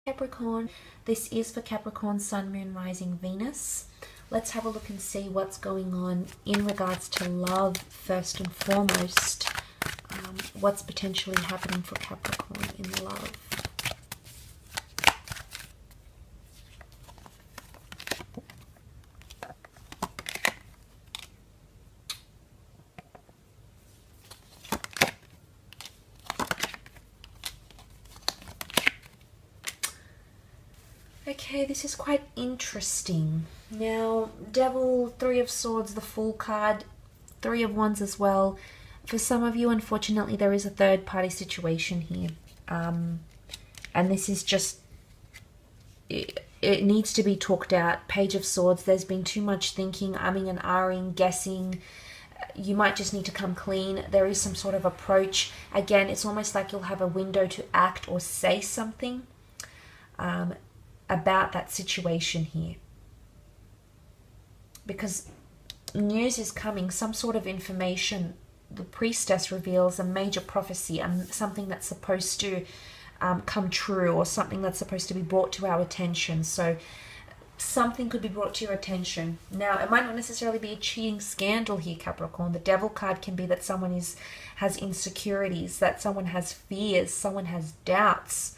Capricorn. This is for Capricorn, Sun, Moon, Rising, Venus. Let's have a look and see what's going on in regards to love first and foremost. What's potentially happening for Capricorn in love. Okay, this is quite interesting. Now, Devil, Three of Swords, the Fool card, Three of Wands as well. For some of you, unfortunately, there is a third-party situation here. And this is just... It needs to be talked out. Page of Swords, there's been too much thinking, umming and ahhing, guessing. You might just need to come clean. There is some sort of approach. Again, it's almost like you'll have a window to act or say something about that situation here, because news is coming, some sort of information. The priestess reveals a major prophecy and something that's supposed to come true, or something that's supposed to be brought to our attention. So something could be brought to your attention. Now, it might not necessarily be a cheating scandal here, Capricorn. The Devil card can be that someone has insecurities, that someone has fears, someone has doubts,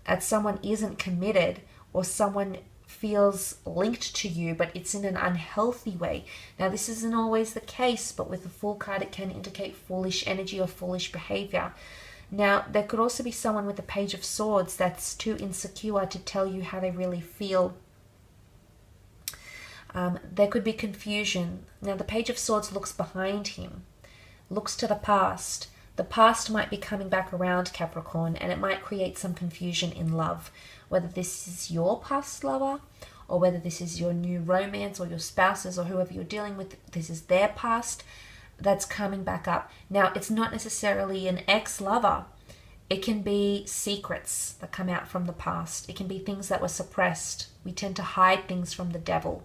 that someone isn't committed, or someone feels linked to you, but it's in an unhealthy way. Now, this isn't always the case, but with the Fool card, it can indicate foolish energy or foolish behavior. Now, there could also be someone with the Page of Swords that's too insecure to tell you how they really feel. There could be confusion. Now, the Page of Swords looks behind him, looks to the past. The past might be coming back around, Capricorn, and it might create some confusion in love. Whether this is your past lover, or whether this is your new romance, or your spouses, or whoever you're dealing with, this is their past that's coming back up. Now, it's not necessarily an ex-lover. It can be secrets that come out from the past. It can be things that were suppressed. We tend to hide things from the devil.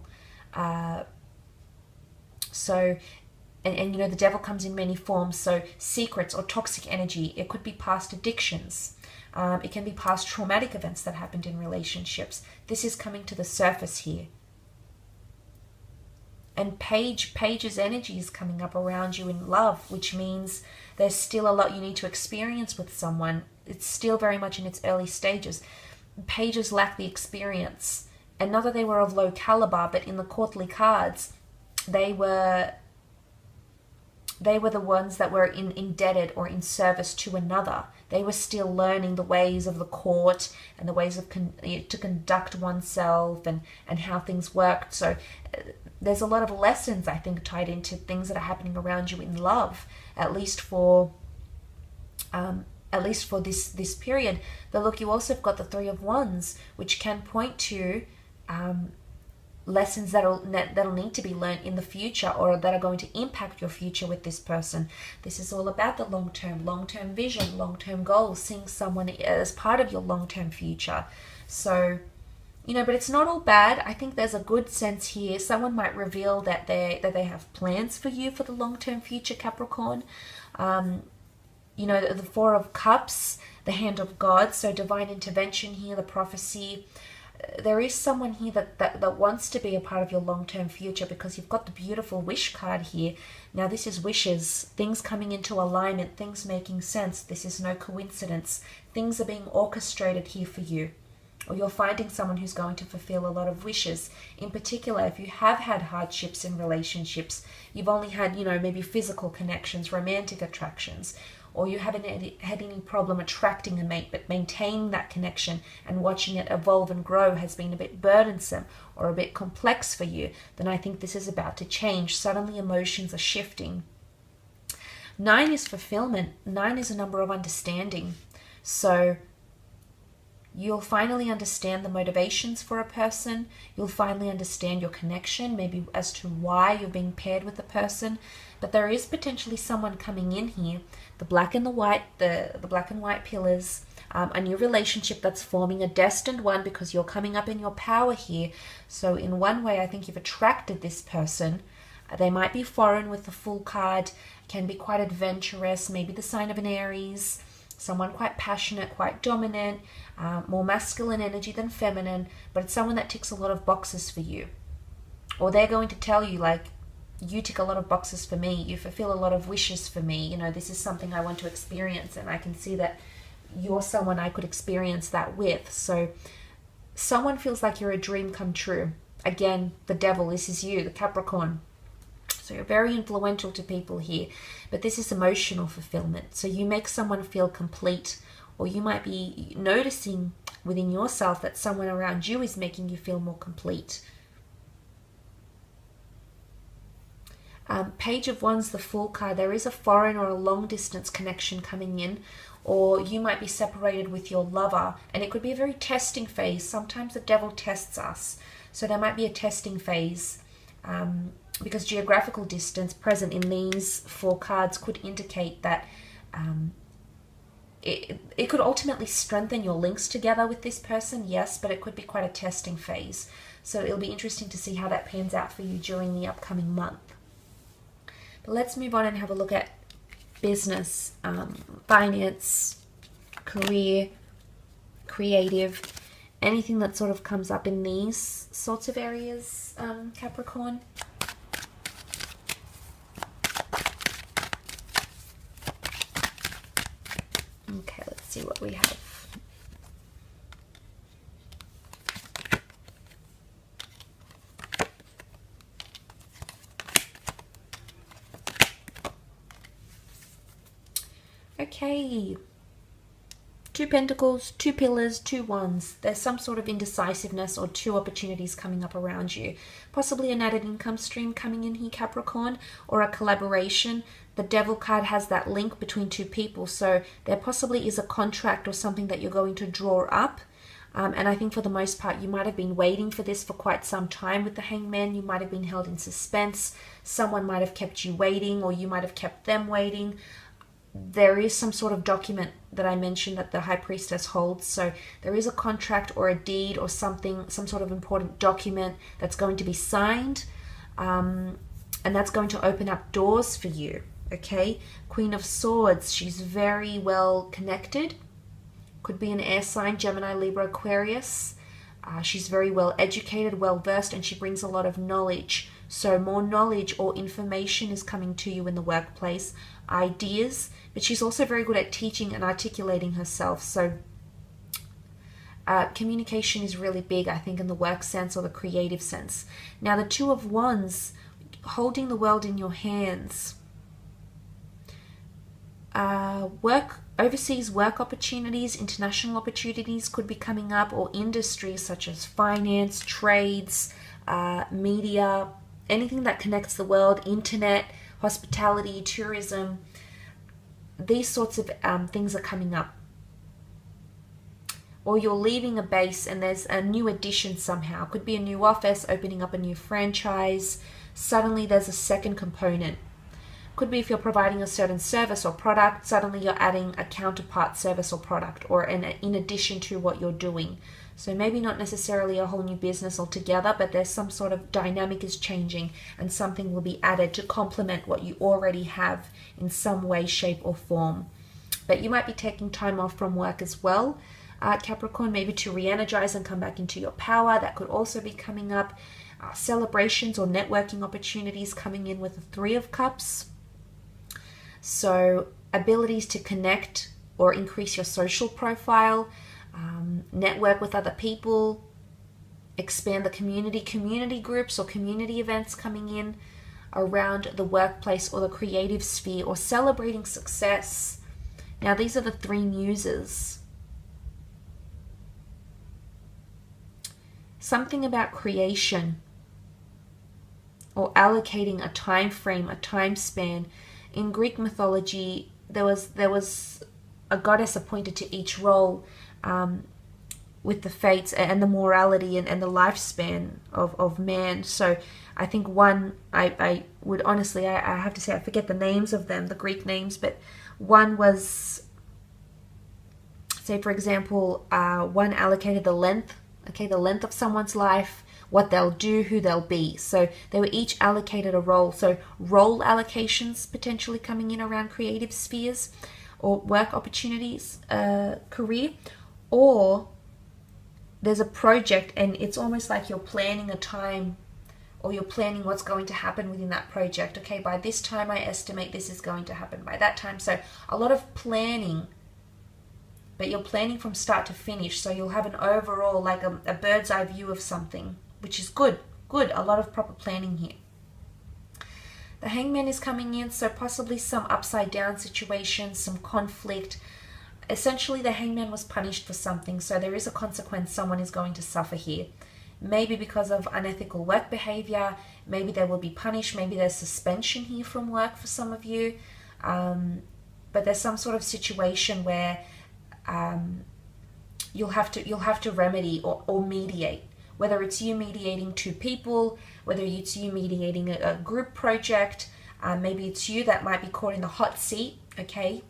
And you know, the devil comes in many forms, so secrets or toxic energy. It could be past addictions. It can be past traumatic events that happened in relationships. This is coming to the surface here. And Page's energy is coming up around you in love, which means there's still a lot you need to experience with someone. It's still very much in its early stages. Pages lack the experience. And not that they were of low caliber, but in the courtly cards, they were the ones that were indebted or in service to another. They were still learning the ways of the court and the ways of to conduct oneself and how things worked. So there's a lot of lessons, I think, tied into things that are happening around you in love, at least for this period. But look, you also have got the Three of Wands, which can point to lessons that'll need to be learned in the future, or that are going to impact your future with this person. This is all about the long-term vision, long-term goals, seeing someone as part of your long-term future. So, you know, but it's not all bad. I think there's a good sense here. Someone might reveal that they have plans for you for the long-term future, Capricorn. You know, the Four of Cups, the Hand of God, so divine intervention here, the prophecy. There is someone here that wants to be a part of your long-term future, because you've got the beautiful Wish card here. Now, this is wishes, things coming into alignment, things making sense. This is no coincidence. Things are being orchestrated here for you, or you're finding someone who's going to fulfill a lot of wishes. In particular, if you have had hardships in relationships, you've only had, you know, maybe physical connections, romantic attractions, or you haven't had any problem attracting a mate, but maintaining that connection and watching it evolve and grow has been a bit burdensome or a bit complex for you, then I think this is about to change. Suddenly emotions are shifting. 9 is fulfillment. 9 is a number of understanding. So you'll finally understand the motivations for a person. You'll finally understand your connection, maybe as to why you're being paired with a person. But there is potentially someone coming in here, the black and the white, the black and white pillars, a new relationship that's forming, a destined one, because you're coming up in your power here. So in one way, I think you've attracted this person. They might be foreign with the Fool card, can be quite adventurous, maybe the sign of an Aries. someone quite passionate, quite dominant, more masculine energy than feminine, but it's someone that ticks a lot of boxes for you. Or they're going to tell you, like, you tick a lot of boxes for me, you fulfill a lot of wishes for me, you know, this is something I want to experience, and I can see that you're someone I could experience that with. So someone feels like you're a dream come true. Again, the devil, this is you, the Capricorn. So you're very influential to people here, but this is emotional fulfillment. So you make someone feel complete, or you might be noticing within yourself that someone around you is making you feel more complete. Page of Wands, the Fool card. There is a foreign or a long distance connection coming in, or you might be separated with your lover, and it could be a very testing phase. Sometimes the devil tests us, so there might be a testing phase, because geographical distance present in these 4 cards could indicate that it could ultimately strengthen your links together with this person, yes, but it could be quite a testing phase. So it'll be interesting to see how that pans out for you during the upcoming month. But let's move on and have a look at business, finance, career, creative, anything that sort of comes up in these sorts of areas, Capricorn. Okay, let's see what we have. Okay, 2 pentacles, 2 pillars, 2 wands. There's some sort of indecisiveness or 2 opportunities coming up around you. Possibly an added income stream coming in here, Capricorn, or a collaboration. The Devil card has that link between 2 people, so there possibly is a contract or something that you're going to draw up. And I think for the most part, you might have been waiting for this for quite some time with the Hangman. You might have been held in suspense. Someone might have kept you waiting, or you might have kept them waiting. There is some sort of document that I mentioned that the High Priestess holds. So there is a contract or a deed or something, some sort of important document that's going to be signed. And that's going to open up doors for you. Okay, Queen of Swords, she's very well connected. Could be an air sign, Gemini, Libra, Aquarius. She's very well educated, well versed, and she brings a lot of knowledge. So more knowledge or information is coming to you in the workplace, ideas, but she's also very good at teaching and articulating herself. So communication is really big, I think, in the work sense or the creative sense. Now the 2 of Wands, holding the world in your hands. Overseas work opportunities, international opportunities could be coming up, or industries such as finance, trades, media, anything that connects the world, internet, hospitality, tourism. These sorts of things are coming up. Or you're leaving a base and there's a new addition somehow. Could be a new office, opening up a new franchise. Suddenly there's a second component. Could be if you're providing a certain service or product, suddenly you're adding a counterpart service or product, or in addition to what you're doing. So maybe not necessarily a whole new business altogether, but there's some sort of dynamic is changing and something will be added to complement what you already have in some way, shape or form. But you might be taking time off from work as well, Capricorn, maybe to re-energize and come back into your power. That could also be coming up. Celebrations or networking opportunities coming in with the 3 of Cups. So abilities to connect or increase your social profile, network with other people, expand the community groups or community events coming in around the workplace or the creative sphere, or celebrating success. Now these are the 3 muses. Something about creation or allocating a time frame, a time span. In Greek mythology, there was a goddess appointed to each role, with the fates and the morality and the lifespan of man. So I think one, I would honestly, I have to say, I forget the names of them, the Greek names, but one was, say for example, one allocated the length, okay, the length of someone's life, what they'll do, who they'll be. So they were each allocated a role. So role allocations potentially coming in around creative spheres, or work opportunities, career, or there's a project and it's almost like you're planning a time, or you're planning what's going to happen within that project. Okay, by this time I estimate this is going to happen, by that time. So a lot of planning, but you're planning from start to finish, so you'll have an overall, like a bird's eye view of something, which is good. A lot of proper planning here. The Hangman is coming in, so possibly some upside down situation, some conflict. Essentially, the Hangman was punished for something, so there is a consequence someone is going to suffer here. Maybe because of unethical work behavior, maybe they will be punished, maybe there's suspension here from work for some of you. But there's some sort of situation where you'll have to remedy or mediate. Whether it's you mediating two people, whether it's you mediating a group project, maybe it's you that might be caught in the hot seat, okay?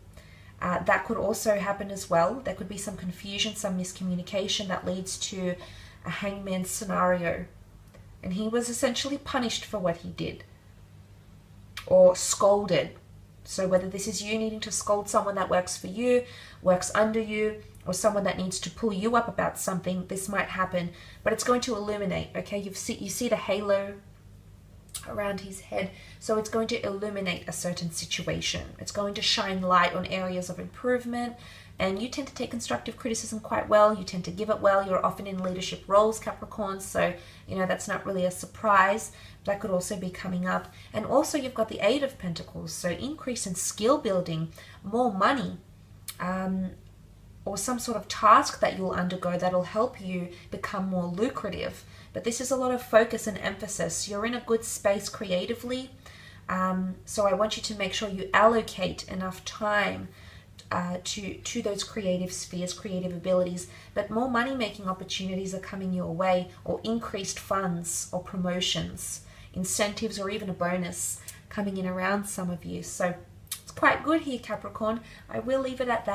That could also happen as well. There could be some confusion, some miscommunication that leads to a Hangman scenario. And he was essentially punished for what he did, or scolded. So whether this is you needing to scold someone that works for you, works under you, or someone that needs to pull you up about something, this might happen. But it's going to illuminate, okay? You see the halo around his head, so it's going to illuminate a certain situation. It's going to shine light on areas of improvement, and you tend to take constructive criticism quite well. You tend to give it well. You're often in leadership roles, Capricorn, so you know that's not really a surprise. That could also be coming up. And also you've got the Eight of Pentacles, so increase in skill building, more money, or some sort of task that you'll undergo that'll help you become more lucrative. But this is a lot of focus and emphasis. You're in a good space creatively, so I want you to make sure you allocate enough time to those creative spheres, creative abilities. But more money-making opportunities are coming your way, or increased funds or promotions, incentives, or even a bonus coming in around some of you. So it's quite good here, Capricorn. I will leave it at that.